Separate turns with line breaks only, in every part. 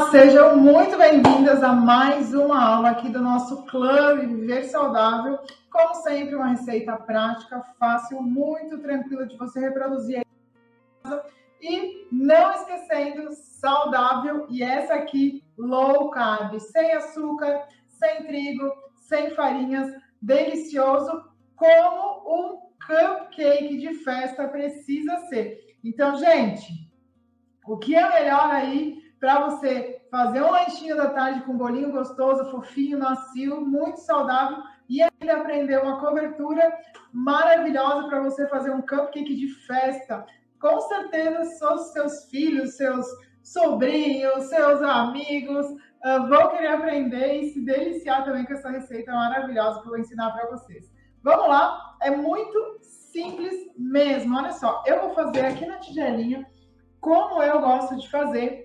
Sejam muito bem-vindas a mais uma aula aqui do nosso Clube Viver Saudável. Como sempre, uma receita prática, fácil, muito tranquila de você reproduzir aí em casa. E não esquecendo, saudável, e essa aqui, low carb, sem açúcar, sem trigo, sem farinhas, delicioso, como um cupcake de festa precisa ser. Então, gente, o que é melhor aí para você fazer um lanchinho da tarde com um bolinho gostoso, fofinho, macio, muito saudável e ainda aprender uma cobertura maravilhosa para você fazer um cupcake de festa. Com certeza, seus filhos, seus sobrinhos, seus amigos vão querer aprender e se deliciar também com essa receita maravilhosa que eu vou ensinar para vocês. Vamos lá, é muito simples mesmo. Olha só, eu vou fazer aqui na tigelinha como eu gosto de fazer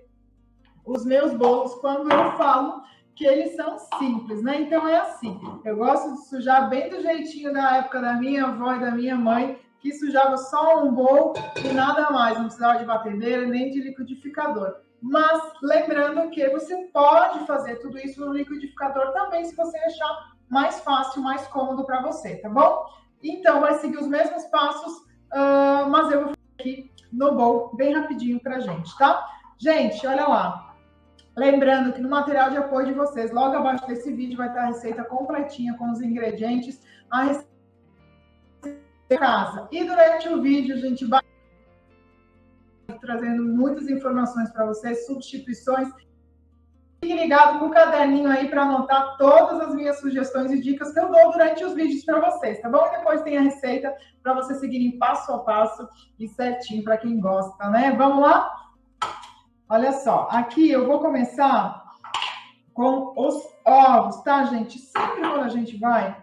os meus bolos quando eu falo que eles são simples, né? Então é assim, eu gosto de sujar bem do jeitinho da época da minha avó e da minha mãe, que sujava só um bowl e nada mais, não precisava de batedeira nem de liquidificador. Mas lembrando que você pode fazer tudo isso no liquidificador também, se você achar mais fácil, mais cômodo para você, tá bom? Então vai seguir os mesmos passos, mas eu vou fazer aqui no bowl bem rapidinho pra gente, tá? Gente, olha lá. Lembrando que no material de apoio de vocês, logo abaixo desse vídeo vai estar a receita completinha com os ingredientes, a receita de casa. E durante o vídeo a gente vai trazendo muitas informações para vocês, substituições. Fique ligado com o caderninho aí para anotar todas as minhas sugestões e dicas que eu dou durante os vídeos para vocês, tá bom? E depois tem a receita para vocês seguirem passo a passo e certinho para quem gosta, né? Vamos lá? Olha só, aqui eu vou começar com os ovos, tá, gente? Sempre quando a gente vai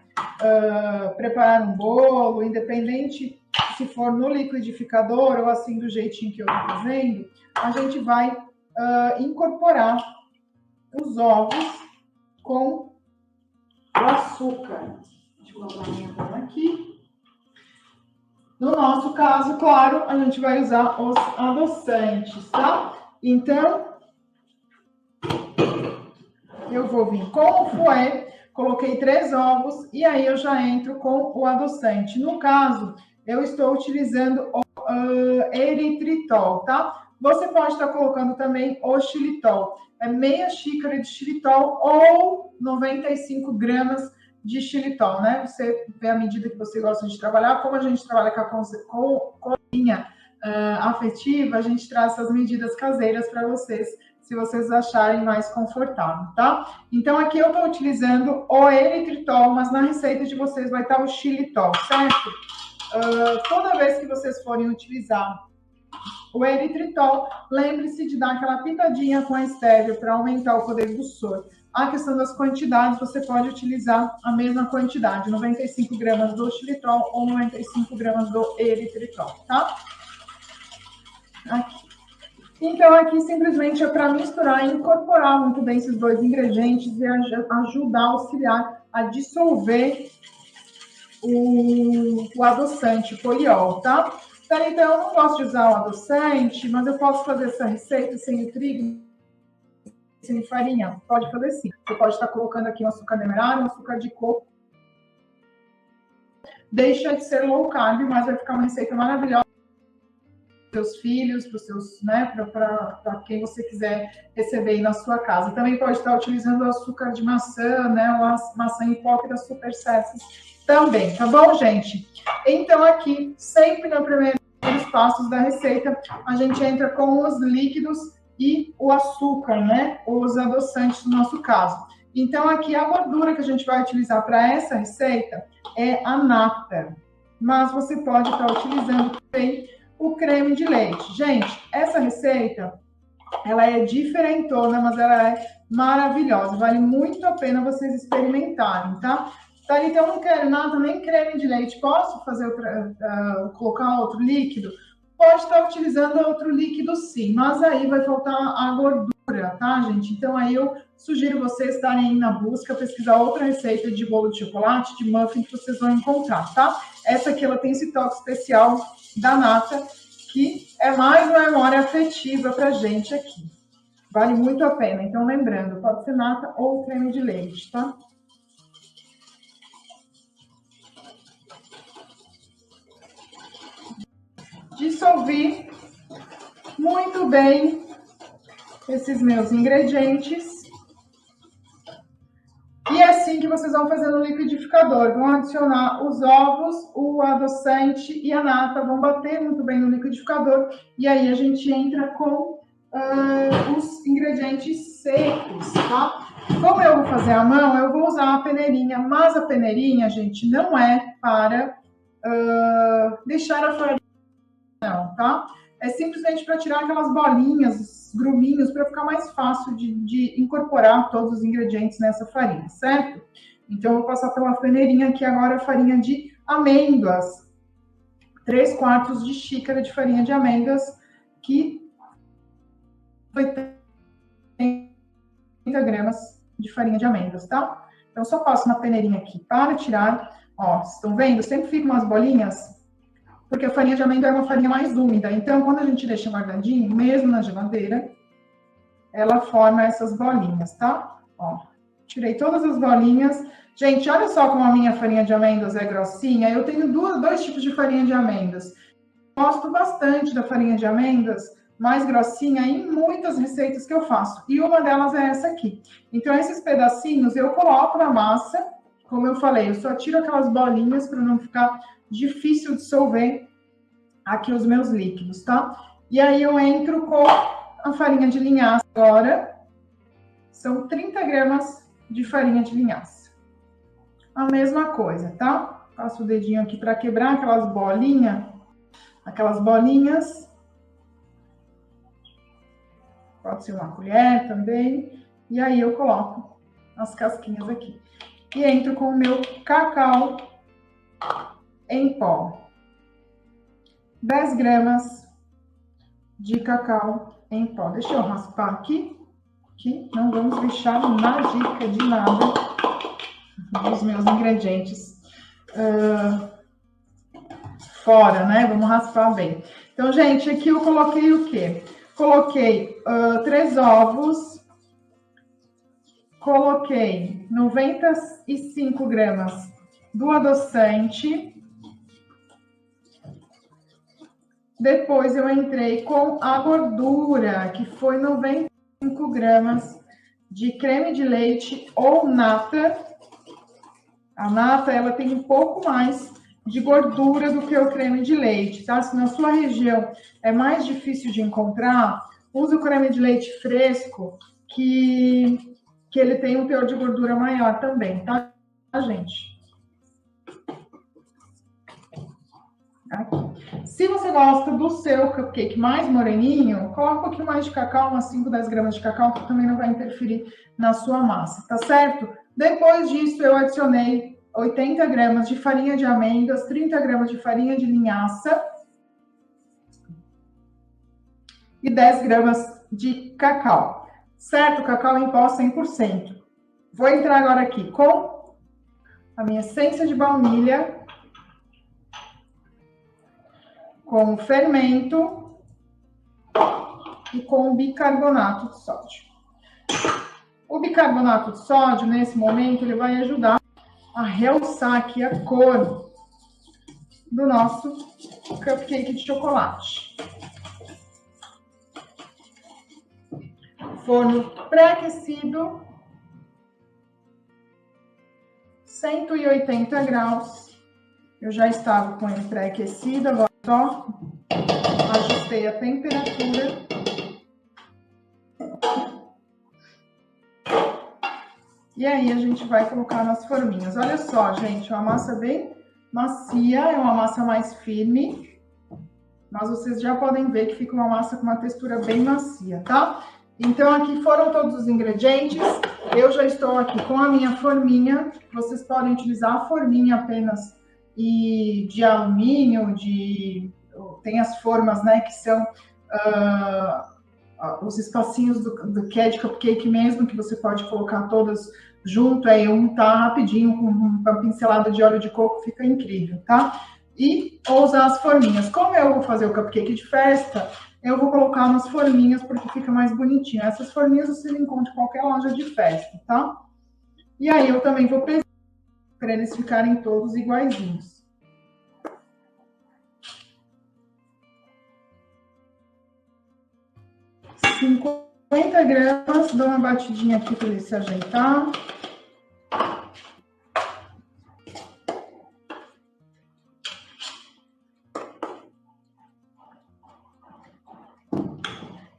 preparar um bolo, independente se for no liquidificador ou assim do jeitinho que eu tô fazendo, a gente vai incorporar os ovos com o açúcar. Deixa eu botar a minha mão aqui. No nosso caso, claro, a gente vai usar os adoçantes, tá? Então, eu vou vir com o fouet, coloquei 3 ovos e aí eu já entro com o adoçante. No caso, eu estou utilizando o eritritol, tá? Você pode estar colocando também o xilitol. É meia xícara de xilitol ou 95 gramas de xilitol, né? Você vê a medida que você gosta de trabalhar. Como a gente trabalha com colinha afetiva, a gente traz essas medidas caseiras para vocês, se vocês acharem mais confortável, tá? Então, aqui eu estou utilizando o eritritol, mas na receita de vocês vai estar o xilitol, certo? Toda vez que vocês forem utilizar o eritritol, lembre-se de dar aquela pitadinha com a estévia para aumentar o poder do soro. A questão das quantidades, você pode utilizar a mesma quantidade, 95 gramas do xilitol ou 95 gramas do eritritol, tá? Aqui. Então, aqui simplesmente é para misturar e incorporar muito bem esses dois ingredientes e ajudar a auxiliar a dissolver o adoçante, o poliol, tá? Então, eu não gosto de usar o adoçante, mas eu posso fazer essa receita sem o trigo, sem farinha. Pode fazer sim. Você pode estar colocando aqui um açúcar demerara, um açúcar de coco. Deixa de ser low carb, mas vai ficar uma receita maravilhosa para os seus filhos, para os seus, né, para quem você quiser receber aí na sua casa. Também pode estar utilizando o açúcar de maçã, né, ou a maçã em pó das Super Sesses também, tá bom, gente? Então, aqui, sempre no primeiro passos da receita, a gente entra com os líquidos e o açúcar, né, os adoçantes no nosso caso. Então, aqui a gordura que a gente vai utilizar para essa receita é a nata, mas você pode estar utilizando também o creme de leite. Gente, essa receita, ela é diferentona, mas ela é maravilhosa. Vale muito a pena vocês experimentarem, tá? Tá, então eu não quero nada, nem creme de leite. Posso fazer colocar outro líquido? Pode estar utilizando outro líquido sim, mas aí vai faltar a gordura, tá, gente? Então aí eu sugiro vocês estarem aí na busca, pesquisar outra receita de bolo de chocolate, de muffin que vocês vão encontrar, tá? Essa aqui, ela tem esse toque especial da nata, que é mais uma memória afetiva pra gente aqui. Vale muito a pena. Então, lembrando, pode ser nata ou creme de leite, tá? Dissolvi muito bem esses meus ingredientes. E é assim que vocês vão fazer no liquidificador. Vão adicionar os ovos, o adoçante e a nata. Vão bater muito bem no liquidificador. E aí a gente entra com os ingredientes secos, tá? Como eu vou fazer à mão, eu vou usar a peneirinha. Mas a peneirinha, gente, não é para deixar a farinha, não, tá? É simplesmente para tirar aquelas bolinhas, os gruminhos, para ficar mais fácil de incorporar todos os ingredientes nessa farinha, certo? Então, eu vou passar pela peneirinha aqui agora a farinha de amêndoas. 3/4 de xícara de farinha de amêndoas, que 80 gramas de farinha de amêndoas, tá? Então, só passo na peneirinha aqui para tirar. Ó, estão vendo? Sempre ficam umas bolinhas, porque a farinha de amêndoa é uma farinha mais úmida. Então, quando a gente deixa guardadinho, mesmo na geladeira, ela forma essas bolinhas, tá? Ó, tirei todas as bolinhas. Gente, olha só como a minha farinha de amêndoas é grossinha. Eu tenho dois tipos de farinha de amêndoas. Gosto bastante da farinha de amêndoas mais grossinha em muitas receitas que eu faço. E uma delas é essa aqui. Então, esses pedacinhos eu coloco na massa. Como eu falei, eu só tiro aquelas bolinhas para não ficar difícil dissolver aqui os meus líquidos, tá? E aí eu entro com a farinha de linhaça agora. São 30 gramas de farinha de linhaça. A mesma coisa, tá? Passo o dedinho aqui para quebrar aquelas bolinhas. Pode ser uma colher também. E aí eu coloco as casquinhas aqui. E entro com o meu cacau em pó. 10 gramas de cacau em pó. Deixa eu raspar aqui, que não vamos deixar na dica de nada dos meus ingredientes fora, né? Vamos raspar bem. Então, gente, aqui eu coloquei o quê? Coloquei 3 ovos. Coloquei 95 gramas do adoçante. Depois eu entrei com a gordura, que foi 95 gramas de creme de leite ou nata. A nata, ela tem um pouco mais de gordura do que o creme de leite, tá? Se na sua região é mais difícil de encontrar, use o creme de leite fresco, que ele tem um teor de gordura maior também, tá, gente? Aqui. Se você gosta do seu cupcake mais moreninho, coloca um pouquinho mais de cacau, umas 5, 10 gramas de cacau, que também não vai interferir na sua massa, tá certo? Depois disso, eu adicionei 80 gramas de farinha de amêndoas, 30 gramas de farinha de linhaça e 10 gramas de cacau. Certo? Cacau em pó 100%. Vou entrar agora aqui com a minha essência de baunilha, com o fermento e com o bicarbonato de sódio. O bicarbonato de sódio, nesse momento, ele vai ajudar a realçar aqui a cor do nosso cupcake de chocolate. Forno pré-aquecido, 180 graus. Eu já estava com ele pré-aquecido, agora só ajustei a temperatura. E aí a gente vai colocar nas forminhas. Olha só, gente, uma massa bem macia, é uma massa mais firme. Mas vocês já podem ver que fica uma massa com uma textura bem macia, tá? Então, aqui foram todos os ingredientes. Eu já estou aqui com a minha forminha. Vocês podem utilizar a forminha apenas de alumínio, tem as formas, né, que são os espacinhos do Cad Cupcake mesmo, que você pode colocar todas junto, aí untar rapidinho com uma pincelada de óleo de coco, fica incrível, tá? Ou usar as forminhas. Como eu vou fazer o cupcake de festa, eu vou colocar nas forminhas, porque fica mais bonitinho. Essas forminhas você encontra em qualquer loja de festa, tá? E aí eu também vou pesar, para eles ficarem todos iguaizinhos. 50 gramas, dou uma batidinha aqui para ele se ajeitar.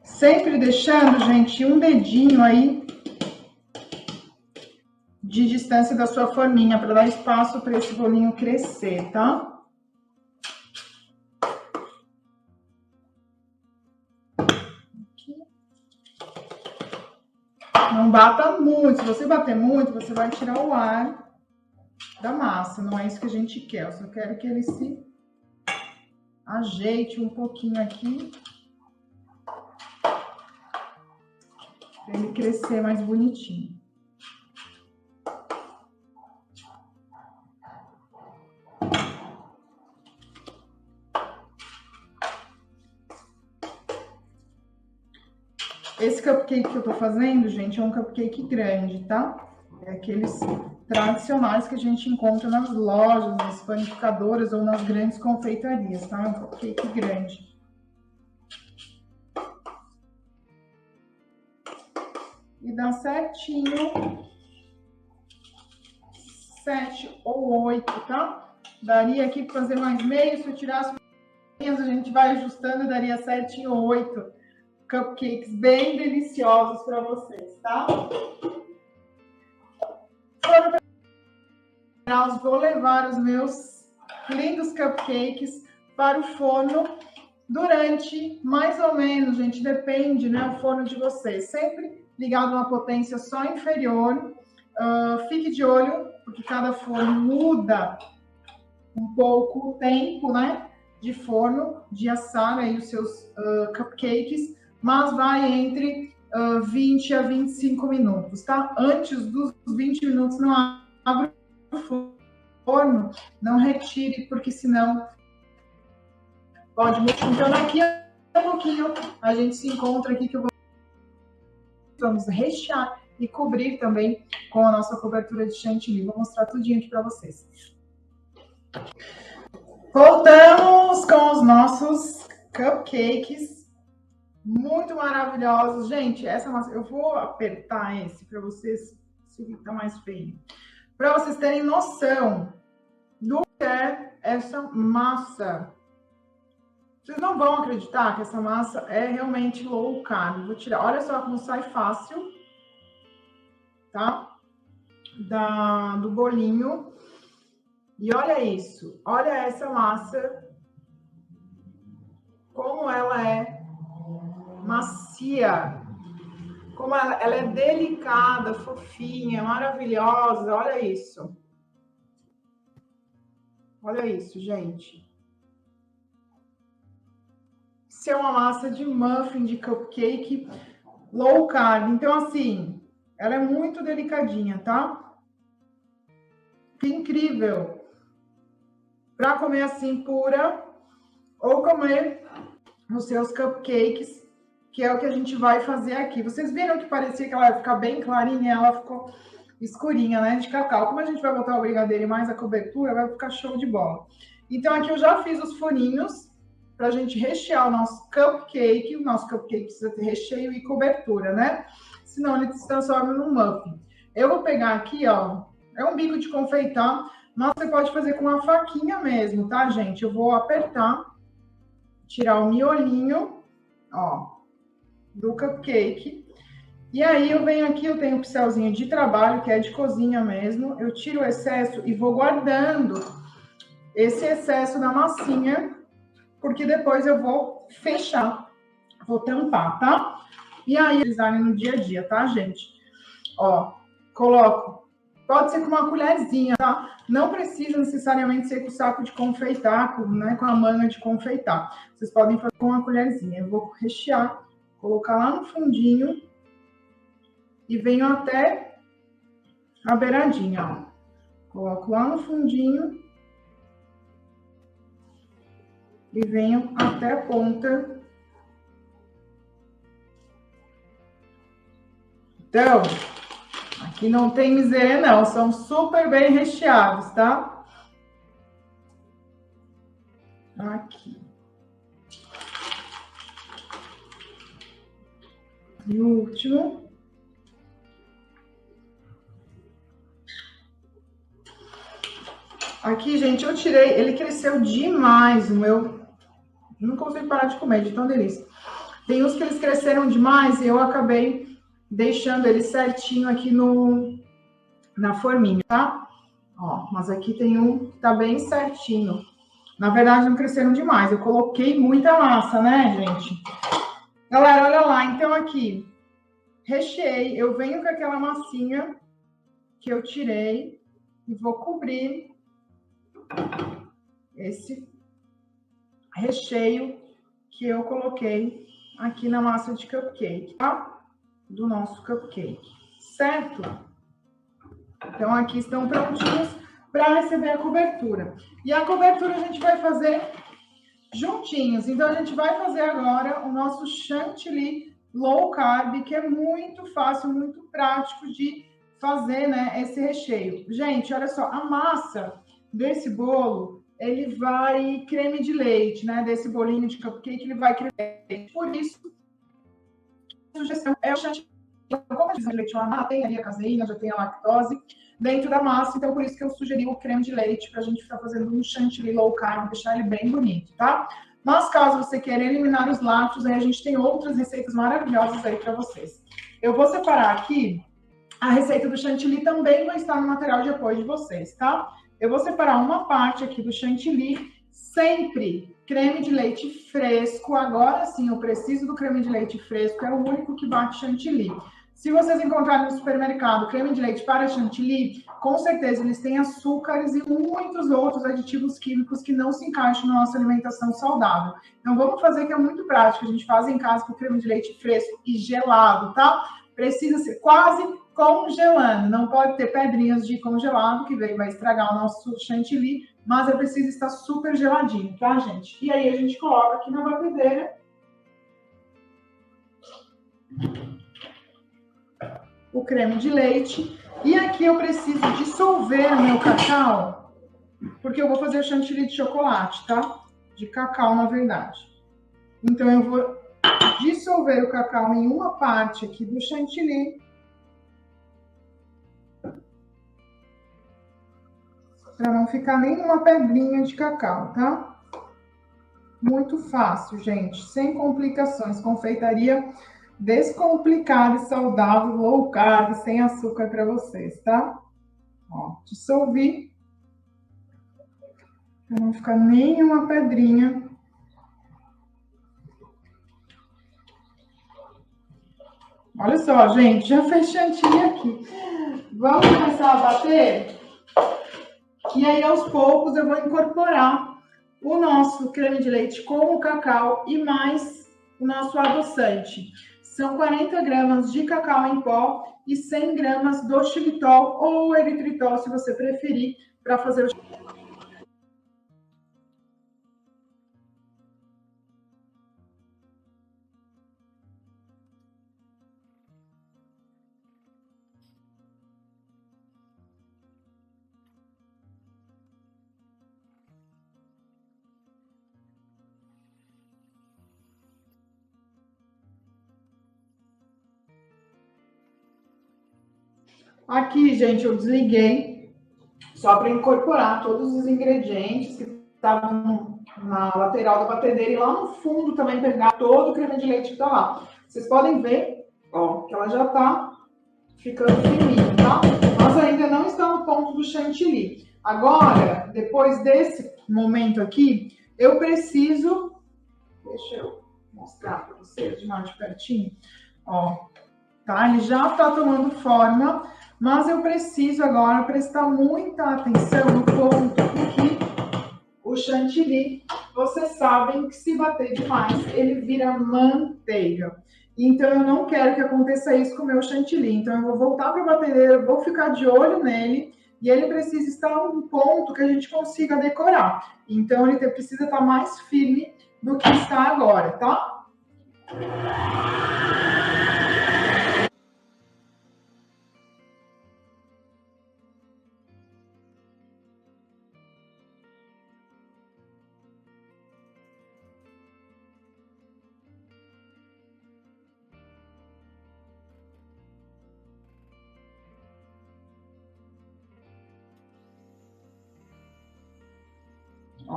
Sempre deixando, gente, um dedinho aí de distância da sua forminha, para dar espaço para esse bolinho crescer, tá? Não bata muito. Se você bater muito, você vai tirar o ar da massa. Não é isso que a gente quer. Eu só quero que ele se ajeite um pouquinho aqui. Para ele crescer mais bonitinho. Esse cupcake que eu tô fazendo, gente, é um cupcake grande, tá? É aqueles tradicionais que a gente encontra nas lojas, nas panificadoras ou nas grandes confeitarias, tá? É um cupcake grande. E dá certinho 7 ou 8, tá? Daria aqui para fazer mais meio, se eu tirar as a gente vai ajustando, daria 7 ou 8 cupcakes bem deliciosos para vocês, tá? Vou levar os meus lindos cupcakes para o forno durante mais ou menos, gente, depende, né, o forno de vocês. Sempre ligado a uma potência só inferior. Fique de olho, porque cada forno muda um pouco o tempo, né, de forno, de assar aí os seus cupcakes, mas vai entre 20 a 25 minutos, tá? Antes dos 20 minutos não abre o forno, não retire, porque senão pode mudar. Então daqui a pouquinho a gente se encontra aqui, que eu vamos rechear e cobrir também com a nossa cobertura de chantilly. Vou mostrar tudinho aqui para vocês. Voltamos com os nossos cupcakes muito maravilhosos. Gente, essa massa, eu vou apertar esse para vocês, se fica mais feio. Para vocês terem noção do que é essa massa. Vocês não vão acreditar que essa massa é realmente low carb. Vou tirar, olha só como sai fácil, tá? Do bolinho. E olha isso, olha essa massa, como ela é macia, como ela é delicada, fofinha, maravilhosa, olha isso. Olha isso, gente. Isso é uma massa de muffin, de cupcake low carb. Então, assim, ela é muito delicadinha, tá? Que incrível! Para comer assim pura, ou comer os seus cupcakes, que é o que a gente vai fazer aqui. Vocês viram que parecia que ela ia ficar bem clarinha, ela ficou escurinha, né, de cacau. Como a gente vai botar o brigadeiro e mais a cobertura, vai ficar show de bola. Então aqui eu já fiz os furinhos para a gente rechear o nosso cupcake. O nosso cupcake precisa ter recheio e cobertura, né? Senão ele se transforma num muffin. Eu vou pegar aqui, ó, é um bico de confeitar, mas você pode fazer com uma faquinha mesmo, tá, gente? Eu vou apertar, tirar o miolinho, ó, do cupcake. E aí eu venho aqui, eu tenho um pincelzinho de trabalho, que é de cozinha mesmo. Eu tiro o excesso e vou guardando esse excesso da massinha, porque depois eu vou fechar, vou tampar, tá? E aí, utilizarem no dia a dia, tá, gente? Ó, coloco, pode ser com uma colherzinha, tá? Não precisa necessariamente ser com o saco de confeitar, né, com a manga de confeitar. Vocês podem fazer com uma colherzinha. Eu vou rechear, colocar lá no fundinho e venho até a beiradinha, ó. Coloco lá no fundinho e venho até a ponta Então, aqui não tem miséria não, são super bem recheados, tá? Aqui. E o último. Aqui, gente, eu tirei, ele cresceu demais, o meu. Não consigo parar de comer, de tão delícia. Tem uns que eles cresceram demais e eu acabei deixando ele certinho aqui na forminha, tá? Ó, mas aqui tem um que tá bem certinho. Na verdade, não cresceram demais. Eu coloquei muita massa, né, gente? Galera, olha lá. Então, aqui, recheei. Eu venho com aquela massinha que eu tirei e vou cobrir esse recheio que eu coloquei aqui na massa de cupcake, tá? Do nosso cupcake, certo? Então, aqui estão prontinhos para receber a cobertura. E a cobertura a gente vai fazer juntinhos. Então, a gente vai fazer agora o nosso chantilly low carb, que é muito fácil, muito prático de fazer, né, esse recheio. Gente, olha só, a massa desse bolo, ele vai creme de leite, né, desse bolinho de cupcake, ele vai creme de leite. Por isso, a sugestão é o chantilly. Como a gente leite tem ali a caseína, já tem a lactose dentro da massa, então por isso que eu sugeri o creme de leite para a gente ficar fazendo um chantilly low carb, deixar ele bem bonito, tá? Mas caso você queira eliminar os lácteos, aí a gente tem outras receitas maravilhosas aí para vocês. Eu vou separar aqui a receita do chantilly, também vai estar no material de apoio de vocês, tá? Eu vou separar uma parte aqui do chantilly, sempre creme de leite fresco. Agora sim, eu preciso do creme de leite fresco, é o único que bate chantilly. Se vocês encontrarem no supermercado creme de leite para chantilly, com certeza eles têm açúcares e muitos outros aditivos químicos que não se encaixam na nossa alimentação saudável. Então vamos fazer que é muito prático, a gente faz em casa com creme de leite fresco e gelado, tá? Precisa ser quase congelando, não pode ter pedrinhas de congelado, que vai estragar o nosso chantilly, mas ele precisa estar super geladinho, tá, gente? E aí a gente coloca aqui na batedeira o creme de leite. E aqui eu preciso dissolver o meu cacau, porque eu vou fazer o chantilly de chocolate, tá? De cacau, na verdade. Então eu vou dissolver o cacau em uma parte aqui do chantilly. Para não ficar nenhuma pedrinha de cacau, tá? Muito fácil, gente, sem complicações. Confeitaria descomplicada e saudável, low carb, sem açúcar para vocês, tá? Ó, dissolvi. Para não ficar nenhuma pedrinha. Olha só, gente, já fez chantilly aqui. Vamos começar a bater? E aí, aos poucos, eu vou incorporar o nosso creme de leite com o cacau e mais o nosso adoçante. São 40 gramas de cacau em pó e 100 gramas do xilitol ou eritritol, se você preferir, para fazer o Aqui, gente, eu desliguei só para incorporar todos os ingredientes que estavam na lateral da batedeira e lá no fundo também pegar todo o creme de leite que tá lá. Vocês podem ver, ó, que ela já tá ficando fininha, tá? Mas ainda não está no ponto do chantilly. Agora, depois desse momento aqui, eu preciso... Deixa eu mostrar para vocês de mais de pertinho. Ó, tá? Ele já tá tomando forma, mas eu preciso agora prestar muita atenção no ponto em que o chantilly, vocês sabem que se bater demais, ele vira manteiga. Então, eu não quero que aconteça isso com o meu chantilly. Então, eu vou voltar para a batedeira, vou ficar de olho nele, e ele precisa estar num ponto que a gente consiga decorar. Então, ele precisa estar mais firme do que está agora, tá?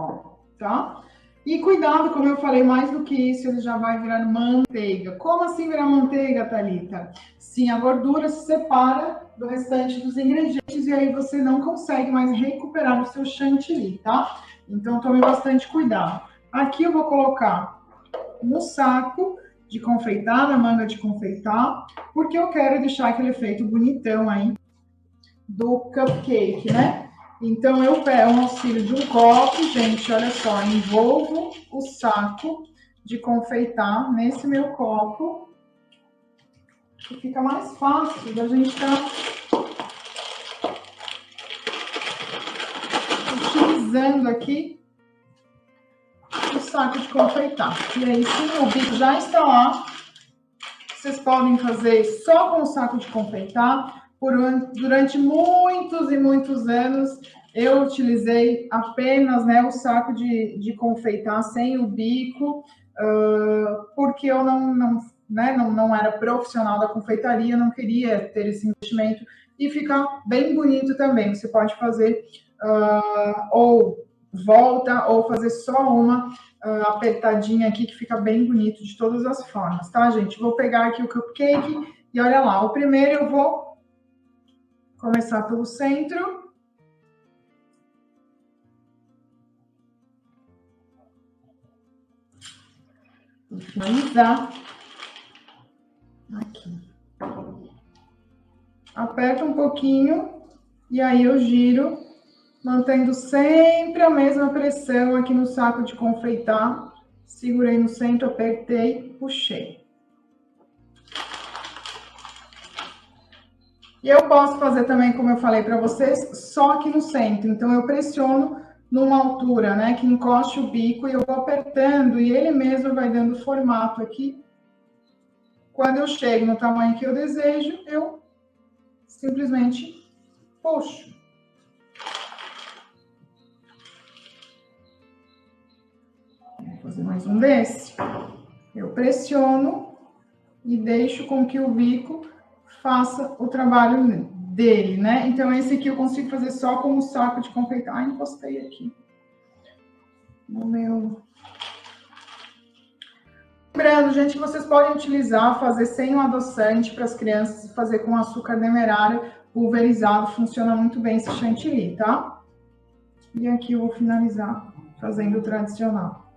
ó, tá? E cuidado, como eu falei, mais do que isso, ele já vai virar manteiga. Como assim virar manteiga, Thalita? Sim, a gordura se separa do restante dos ingredientes e aí você não consegue mais recuperar o seu chantilly, tá? Então, tome bastante cuidado. Aqui eu vou colocar no saco de confeitar, na manga de confeitar, porque eu quero deixar aquele efeito bonitão aí do cupcake, né? Então, eu pego o auxílio de um copo, gente, olha só, envolvo o saco de confeitar nesse meu copo, que fica mais fácil da gente estar utilizando aqui o saco de confeitar. E aí, sim, o bico já está lá. Vocês podem fazer só com o saco de confeitar. Durante muitos e muitos anos, eu utilizei apenas, né, o saco de confeitar sem o bico, porque eu não era profissional da confeitaria, não queria ter esse investimento e fica bem bonito também. Você pode fazer ou volta ou fazer só uma apertadinha aqui que fica bem bonito de todas as formas, tá, gente? Vou pegar aqui o cupcake e olha lá, o primeiro eu vou começar pelo centro. Vou finalizar aqui. Aperto um pouquinho e aí eu giro, mantendo sempre a mesma pressão aqui no saco de confeitar. Segurei no centro, apertei, puxei. E eu posso fazer também, como eu falei para vocês, só aqui no centro. Então, eu pressiono numa altura, né, que encoste o bico e eu vou apertando e ele mesmo vai dando formato aqui. Quando eu chego no tamanho que eu desejo, eu simplesmente puxo. Vou fazer mais um desse. Eu pressiono e deixo com que o bico faça o trabalho dele, né? Então, esse aqui eu consigo fazer só com o saco de confeitar. Ai, encostei aqui no meu... Lembrando, gente, que vocês podem utilizar, fazer sem o adoçante para as crianças, fazer com açúcar demerara pulverizado, funciona muito bem esse chantilly, tá? E aqui eu vou finalizar fazendo o tradicional.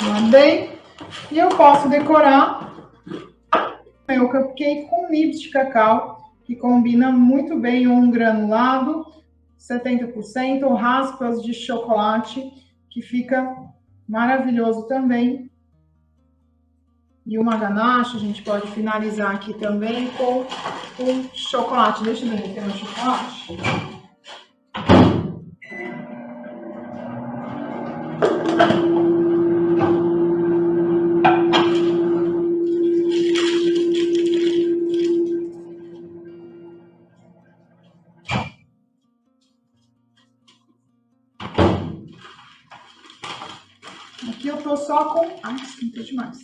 Mandei. E eu posso decorar meu cupcake com nibs de cacau, que combina muito bem um granulado, 70%, ou raspas de chocolate, que fica maravilhoso também. E uma ganache, a gente pode finalizar aqui também com o chocolate. Deixa eu derreter meu chocolate. Aqui eu tô só com... Ai, esquentou demais.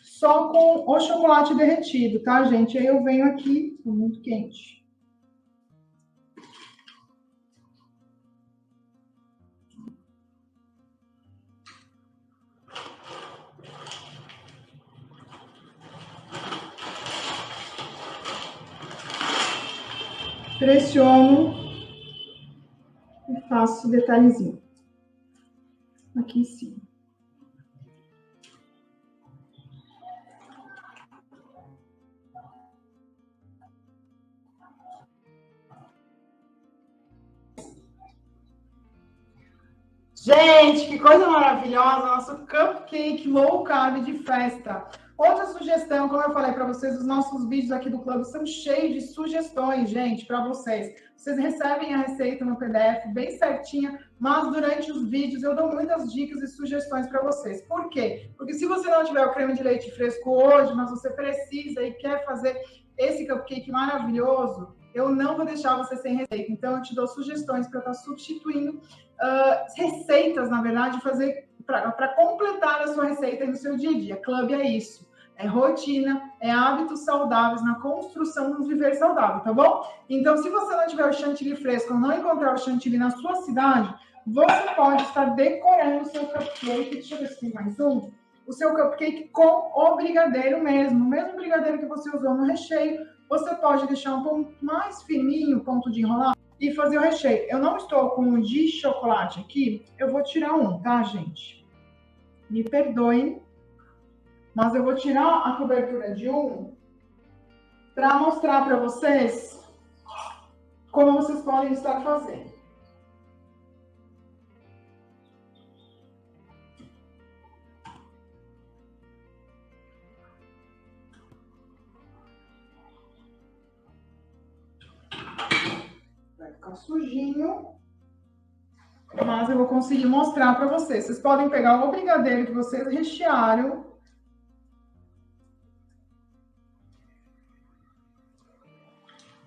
Só com o chocolate derretido, tá, gente? Aí eu venho aqui, tô muito quente. Pressiono e faço o detalhezinho aqui em cima. Gente, que coisa maravilhosa, nosso cupcake low carb de festa. Outra sugestão, como eu falei para vocês, os nossos vídeos aqui do Clube são cheios de sugestões, gente, para vocês. Vocês recebem a receita no PDF bem certinha, mas durante os vídeos eu dou muitas dicas e sugestões para vocês. Por quê? Porque se você não tiver o creme de leite fresco hoje, mas você precisa e quer fazer esse cupcake maravilhoso, eu não vou deixar você sem receita. Então, eu te dou sugestões para estar substituindo receitas, na verdade, fazer para completar a sua receita no seu dia a dia. Clube é isso. é rotina, é hábitos saudáveis na construção do viver saudável, tá bom? Então, se você não tiver o chantilly fresco ou não encontrar o chantilly na sua cidade, você pode estar decorando o seu cupcake. Deixa eu ver se tem mais um. O seu cupcake com o brigadeiro mesmo. O mesmo brigadeiro que você usou no recheio, você pode deixar um ponto mais fininho, ponto de enrolar, e fazer o recheio. Eu não estou com o de chocolate aqui, eu vou tirar um, tá, gente? Me perdoem, mas eu vou tirar a cobertura de um para mostrar para vocês como vocês podem estar fazendo. Vai ficar sujinho, mas eu vou conseguir mostrar para vocês. Vocês podem pegar o brigadeiro que vocês rechearam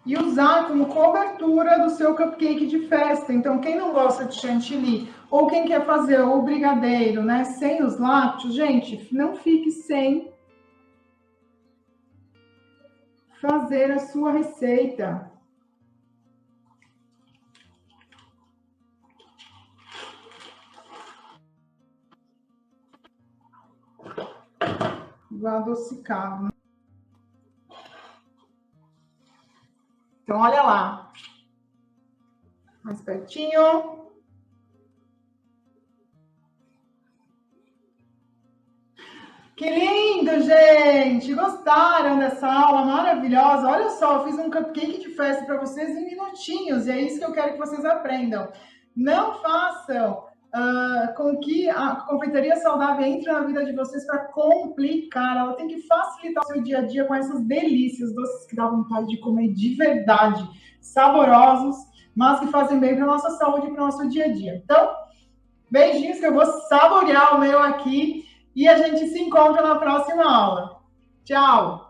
e usar como cobertura do seu cupcake de festa. Então, quem não gosta de chantilly, ou quem quer fazer o brigadeiro, né, sem os lácteos, gente, não fique sem fazer a sua receita. Do adocicado. Então, olha lá. Mais pertinho. Que lindo, gente! Gostaram dessa aula maravilhosa? Olha só, eu fiz um cupcake de festa para vocês em minutinhos. E é isso que eu quero que vocês aprendam. Não façam com que a confeitaria saudável entre na vida de vocês para complicar. Ela tem que facilitar o seu dia a dia com essas delícias, doces que dá vontade de comer de verdade, saborosos, mas que fazem bem para a nossa saúde e para o nosso dia a dia. Então, beijinhos que eu vou saborear o meu aqui e a gente se encontra na próxima aula. Tchau!